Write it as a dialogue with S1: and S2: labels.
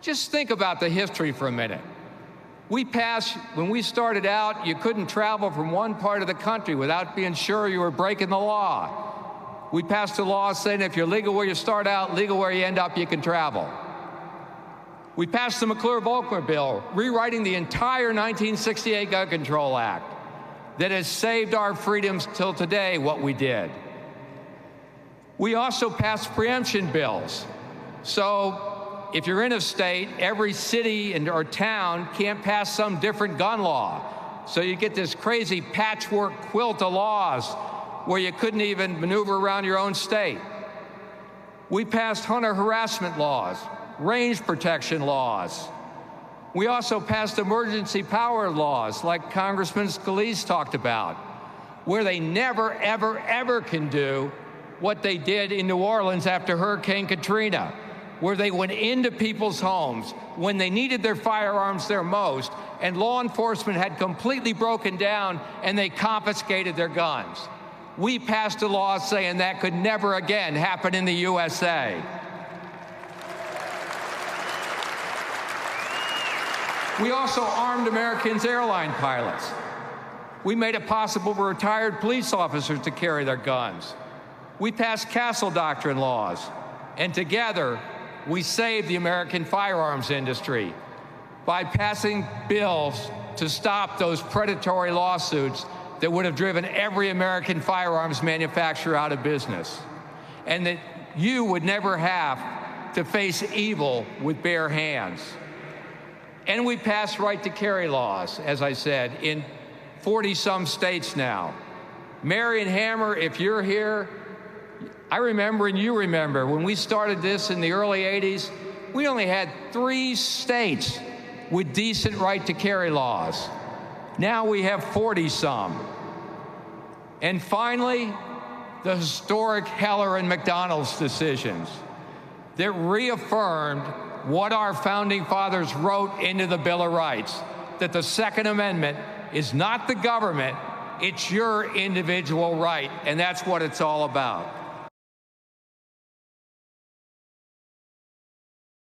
S1: Just think about the history for a minute. When we started out, you couldn't travel from one part of the country without being sure you were breaking the law. We passed a law saying if you're legal where you start out, legal where you end up, you can travel. We passed the McClure-Volcker Bill, rewriting the entire 1968 Gun Control Act that has saved our freedoms till today, what we did. We also passed preemption bills. So if you're in a state, every city or town can't pass some different gun law. So you get this crazy patchwork quilt of laws where you couldn't even maneuver around your own state. We passed hunter harassment laws, range protection laws. We also passed emergency power laws like Congressman Scalise talked about, where they never, ever, ever can do what they did in New Orleans after Hurricane Katrina, where they went into people's homes when they needed their firearms their most, and law enforcement had completely broken down and they confiscated their guns. We passed a law saying that could never again happen in the USA. We also armed Americans' airline pilots. We made it possible for retired police officers to carry their guns. We passed Castle Doctrine laws, and together, we saved the American firearms industry by passing bills to stop those predatory lawsuits that would have driven every American firearms manufacturer out of business, and that you would never have to face evil with bare hands. And we passed right-to-carry laws, as I said, in 40-some states now. Marion Hammer, if you're here, I remember and you remember when we started this in the early 80s, we only had 3 states with decent right-to-carry laws. Now we have 40-some. And finally, the historic Heller and McDonald's decisions that reaffirmed what our founding fathers wrote into the Bill of Rights, that the Second Amendment is not the government, it's your individual right, and that's what it's all about.